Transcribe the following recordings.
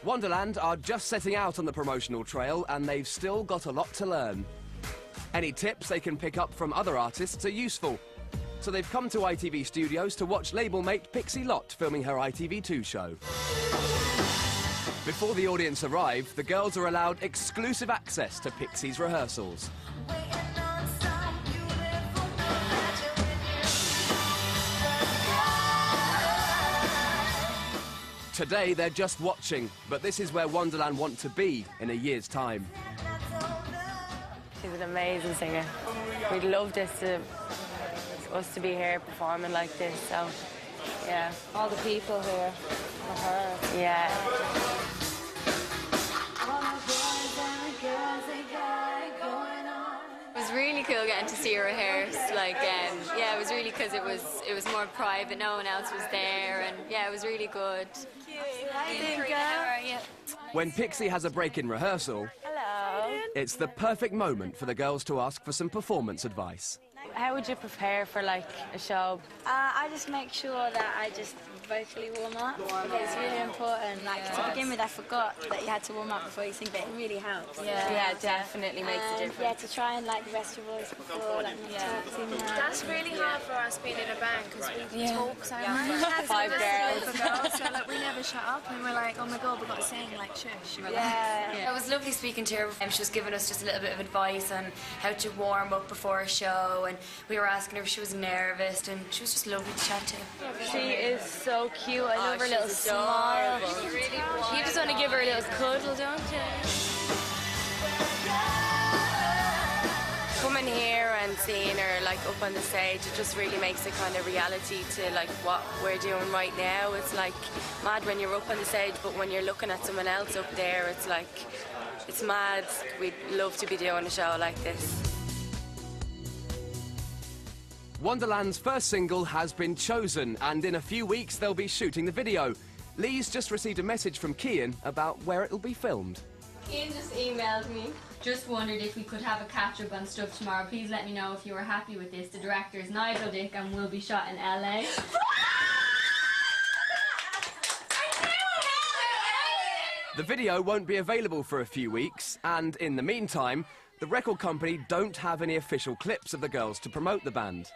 Wonderland are just setting out on the promotional trail and they've still got a lot to learn. Any tips they can pick up from other artists are useful. So they've come to ITV Studios to watch label mate Pixie Lott filming her ITV2 show. Before the audience arrive, the girls are allowed exclusive access to Pixie's rehearsals. Today they're just watching, but this is where Wonderland want to be in a year's time. She's an amazing singer. We'd love us to be here performing like this, so yeah. All the people here for her. Yeah. It was really cool getting to see her rehearse. Yeah, it was really because it was more private. No one else was there, and yeah, it was really good. When Pixie has a break in rehearsal, Hello. it's the perfect moment for the girls to ask for some performance advice. How would you prepare for like a show? I just make sure that I just vocally warm up. It's really important. Like to begin with, I forgot that you had to warm up before you sing, but it really helps. Yeah, definitely makes a difference. Yeah, to try and like rest your voice before, like not talk too much. That's really hard for us being in a band because we talk so much. Five girls. So like we never shut up and we're like, oh my god, we've got to sing, like shush. It was lovely speaking to her. She was giving us just a little bit of advice on how to warm up before a show, and we were asking her if she was nervous, and she was just lovely to chat to. She is so cute. I love her little smile. You just want to give her a little cuddle, don't you? Coming here and seeing her like up on the stage, it just really makes it kind of reality to like what we're doing right now. It's like mad when you're up on the stage, but when you're looking at someone else up there, it's like, it's mad. We'd love to be doing a show like this. Wonderland's first single has been chosen, and in a few weeks they'll be shooting the video. Lee's just received a message from Kian about where it'll be filmed. Ian just emailed me. Just wondered if we could have a catch-up on stuff tomorrow. Please let me know if you were happy with this. The director is Nigel Dick and will be shot in LA. The video won't be available for a few weeks, and in the meantime, the record company don't have any official clips of the girls to promote the band.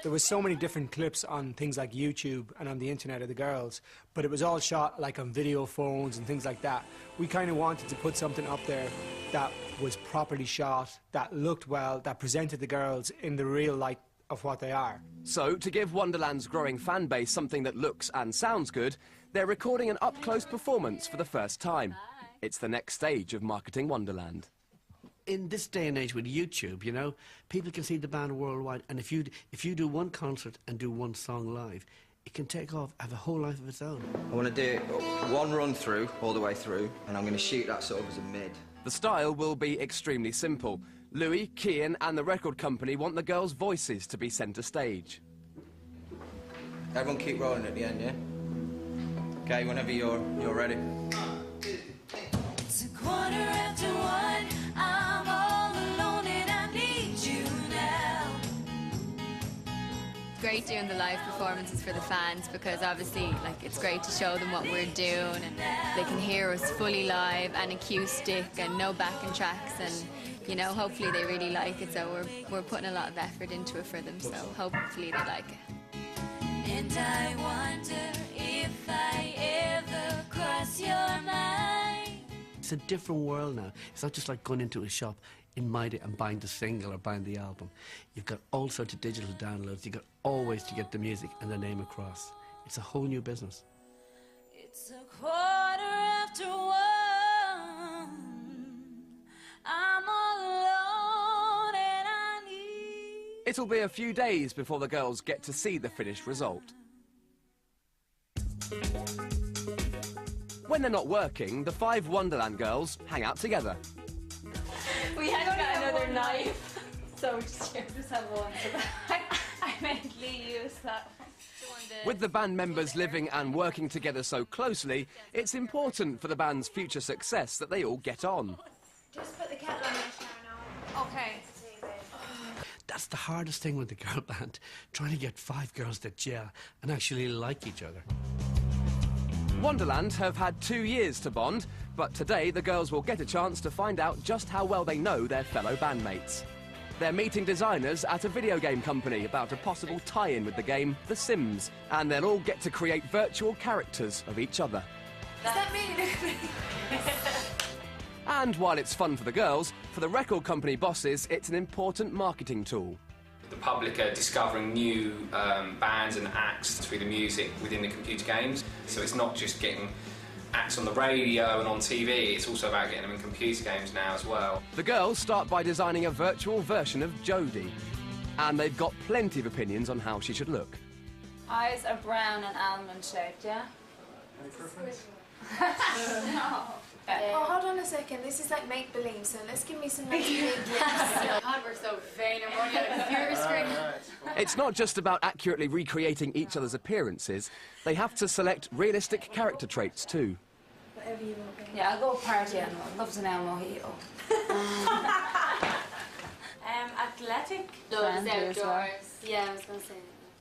There was so many different clips on things like YouTube and on the internet of the girls, but it was all shot like on video phones and things like that. We kind of wanted to put something up there that was properly shot, that looked well, that presented the girls in the real light of what they are. So, to give Wonderland's growing fan base something that looks and sounds good, they're recording an up-close performance for the first time. It's the next stage of marketing Wonderland. In this day and age with YouTube, you know, people can see the band worldwide, and if you do one concert and do one song live, it can take off, have a whole life of its own. I want to do one run through, all the way through, and I'm going to shoot that sort of as a mid. The style will be extremely simple. Louis, Kian and the record company want the girls' voices to be centre stage. Everyone keep rolling at the end, yeah? Okay, whenever you're ready. It's 1:15, I'm all alone and I need you now. It's great doing the live performances for the fans because obviously like it's great to show them what we're doing, and they can hear us fully live and acoustic and no backing tracks, and you know, hopefully they really like it, so we're putting a lot of effort into it for them, so hopefully they like it. And I wonder if I ever cross your mind. It's a different world now. It's not just like going into a shop in my day and buying the single or buying the album. You've got all sorts of digital downloads. You've got all ways to get the music and the name across. It's a whole new business. It's 1:15, I'm all alone and I need... It'll be a few days before the girls get to see the finished result. When they're not working, the 5 Wonderland girls hang out together. We haven't got another knife, so we just have one. I mentally use that one. With the band members living and working together so closely, it's important for the band's future success that they all get on. Just put the kettle on the shower now. Okay. That's the hardest thing with the girl band, trying to get 5 girls that gel and actually like each other. Wonderland have had 2 years to bond, but today the girls will get a chance to find out just how well they know their fellow bandmates. They're meeting designers at a video game company about a possible tie-in with the game The Sims, and they'll all get to create virtual characters of each other. Does that mean? And while it's fun for the girls, for the record company bosses, it's an important marketing tool. The public are discovering new bands and acts through the music within the computer games. So it's not just getting acts on the radio and on TV, it's also about getting them in computer games now as well. The girls start by designing a virtual version of Jodie, and they've got plenty of opinions on how she should look. Eyes are brown and almond shaped, yeah? Any preference? No. Oh, hold on a second. This is like make-believe, so let's give me some big lips. God, we're so vain and running on a computer screen. It's not just about accurately recreating each other's appearances. They have to select realistic character traits too. Whatever you want. Yeah, I'll go party animal. Loves an El Mojito. Athletic. Loves Friendly as well. outdoors. Yeah, I was going to say.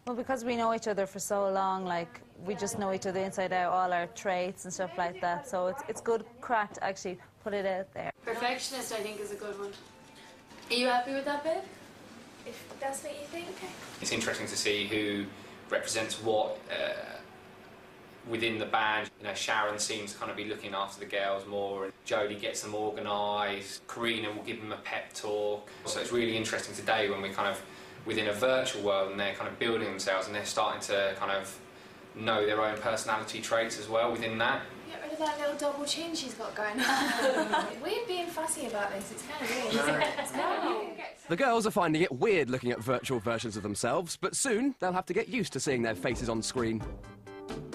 Well, because we know each other for so long, like, we just know each other inside out, all our traits and stuff like that, so it's good crack to actually put it out there. Perfectionist, I think, is a good one. Are you happy with that, babe? If that's what you think. Okay. It's interesting to see who represents what within the band. You know, Sharon seems to kind of be looking after the girls more, and Jodie gets them organised. Karina will give them a pep talk. So it's really interesting today when we're kind of within a virtual world and they're kind of building themselves and they're starting to kind of know their own personality traits as well within that. Get rid of that little double chin she's got going on. We're being fussy about this. It's kind of weird, isn't it? It's kind of weird. The girls are finding it weird looking at virtual versions of themselves, but soon they'll have to get used to seeing their faces on screen.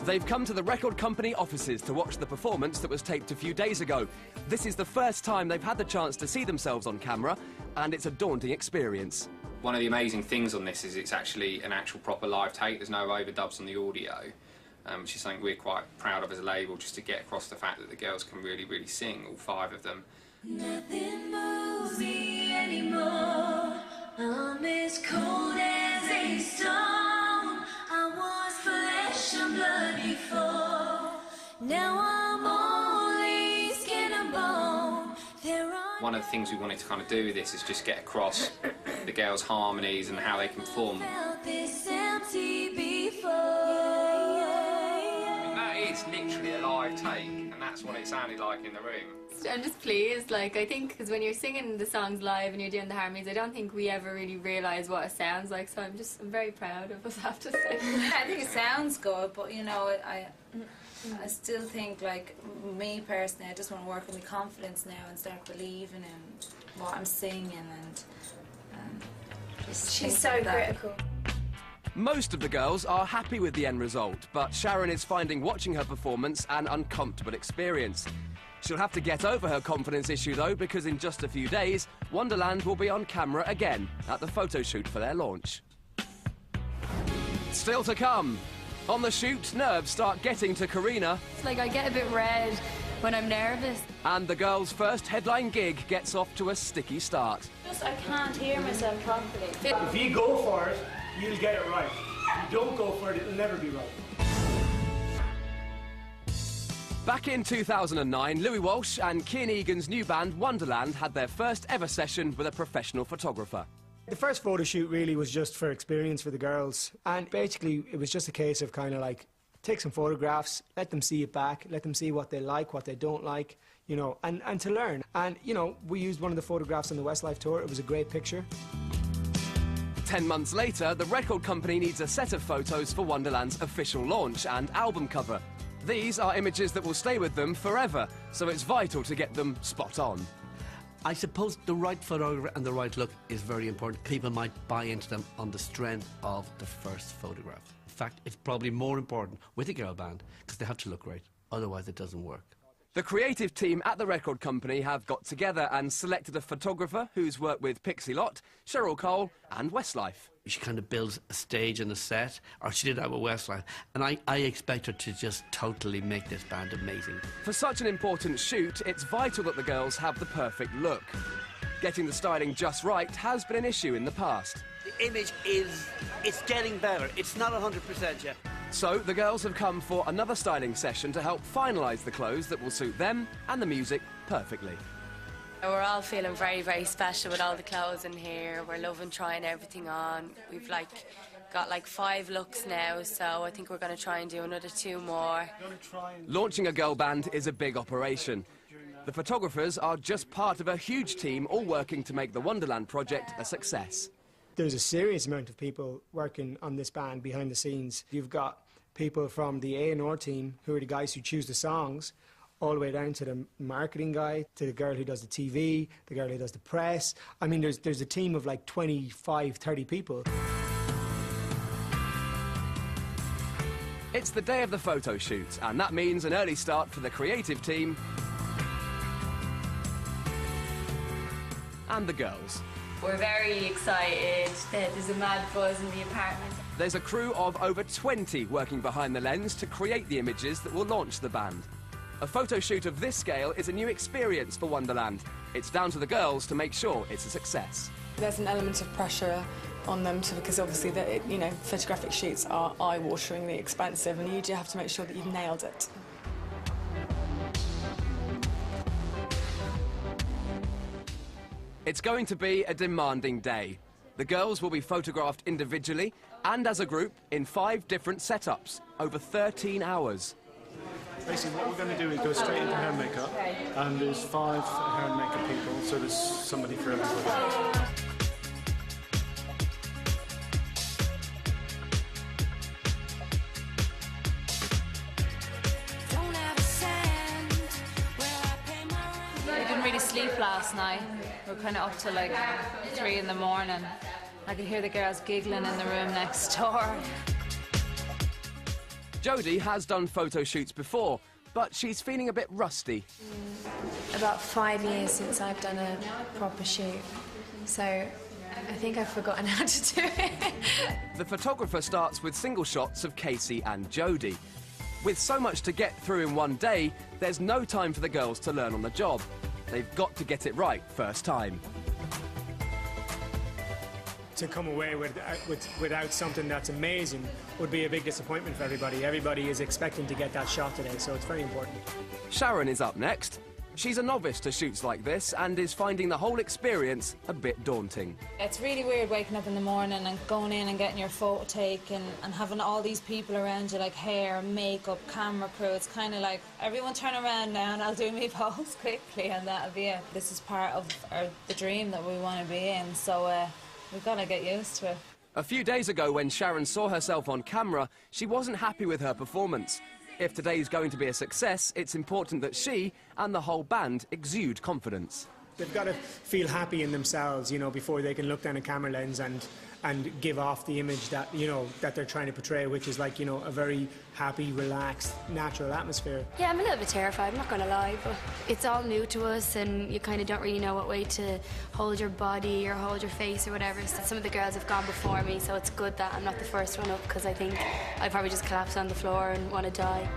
They've come to the record company offices to watch the performance that was taped a few days ago. This is the first time they've had the chance to see themselves on camera, and it's a daunting experience. One of the amazing things on this is it's actually an actual proper live take. There's no overdubs on the audio, which is something we're quite proud of as a label, just to get across the fact that the girls can really, really sing, all 5 of them. Nothing moves me anymore. I'm as cold as a stone. I was flesh and blood before. Now I'm only skin and bone. One of the things we wanted to kind of do with this is just get across the girls' harmonies and how they can perform. This empty before. That is literally a live take, and that's what it sounded like in the room. I'm just pleased, like, I think, because when you're singing the songs live and you're doing the harmonies, I don't think we ever really realise what it sounds like, so I'm very proud of us, I have to say. I think it sounds good, but, you know, I still think, like, me personally, I just want to work on my confidence now and start believing in what I'm singing and She's so critical. Most of the girls are happy with the end result, but Sharon is finding watching her performance an uncomfortable experience. She'll have to get over her confidence issue, though, because in just a few days, Wonderland will be on camera again at the photo shoot for their launch. Still to come. On the shoot, nerves start getting to Karina. It's like I get a bit red when I'm nervous. And the girls' first headline gig gets off to a sticky start. I can't hear myself properly. If you go for it, you'll get it right. If you don't go for it, it'll never be right. Back in 2009, Louis Walsh and Kian Egans' new band Wonderland had their first ever session with a professional photographer. The first photo shoot really was just for experience for the girls, and basically it was just a case of kind of like take some photographs, let them see it back, let them see what they like, what they don't like, you know, and to learn. And, you know, we used one of the photographs on the Westlife tour. It was a great picture. 10 months later, the record company needs a set of photos for Wonderland's official launch and album cover. These are images that will stay with them forever, so it's vital to get them spot on. I suppose the right photographer and the right look is very important. People might buy into them on the strength of the first photograph. In fact, it's probably more important with a girl band because they have to look great. Otherwise, it doesn't work. The creative team at the record company have got together and selected a photographer who's worked with Pixie Lott, Cheryl Cole and Westlife. She kind of builds a stage and a set, or she did that with Westlife, and I expect her to just totally make this band amazing. For such an important shoot, it's vital that the girls have the perfect look. Getting the styling just right has been an issue in the past. The image it's getting better. It's not 100% yet. So the girls have come for another styling session to help finalise the clothes that will suit them and the music perfectly. We're all feeling very, very special with all the clothes in here. We're loving trying everything on. We've got 5 looks now, so I think we're going to try and do another 2 more. Launching a girl band is a big operation. The photographers are just part of a huge team all working to make the Wonderland project a success. There's a serious amount of people working on this band behind the scenes. You've got people from the A&R team, who are the guys who choose the songs, all the way down to the marketing guy, to the girl who does the TV, the girl who does the press. I mean, there's a team of like 25, 30 people. It's the day of the photo shoot, and that means an early start for the creative team and the girls. We're very excited. There's a mad buzz in the apartment. There's a crew of over 20 working behind the lens to create the images that will launch the band. A photo shoot of this scale is a new experience for Wonderland. It's down to the girls to make sure it's a success. There's an element of pressure on them because obviously photographic shoots are eye-wateringly expensive, and you do have to make sure that you've nailed it. It's going to be a demanding day. The girls will be photographed individually and as a group in 5 different setups over 13 hours. Basically, what we're going to do is go straight into hair and makeup, and there's 5 hair and makeup people, so there's somebody for everybody. I didn't really sleep last night. We were kind of up till like 3 in the morning. I could hear the girls giggling in the room next door. Jodie has done photo shoots before, but she's feeling a bit rusty. About 5 years since I've done a proper shoot, so I think I've forgotten how to do it. The photographer starts with single shots of Casey and Jodie. With so much to get through in one day, there's no time for the girls to learn on the job. They've got to get it right first time. To come away without something that's amazing would be a big disappointment for everybody. Everybody is expecting to get that shot today, so it's very important. Sharon is up next. She's a novice to shoots like this and is finding the whole experience a bit daunting. It's really weird waking up in the morning and going in and getting your photo taken and having all these people around you, like hair, makeup, camera crew. It's kind of like, everyone turn around now and I'll do me pose quickly and that'll be it. This is part of the dream that we want to be in, so we've got to get used to it. A few days ago, when Sharon saw herself on camera, she wasn't happy with her performance. If today's going to be a success, it's important that she and the whole band exude confidence. They've got to feel happy in themselves, before they can look down a camera lens and give off the image that, that they're trying to portray, which is like, a very happy, relaxed, natural atmosphere. Yeah, I'm a little bit terrified, I'm not going to lie, but it's all new to us and you kind of don't really know what way to hold your body or hold your face or whatever. So some of the girls have gone before me, so it's good that I'm not the first one up, because I think I'd probably just collapse on the floor and want to die.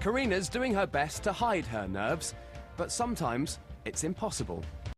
Karina's doing her best to hide her nerves, but sometimes it's impossible.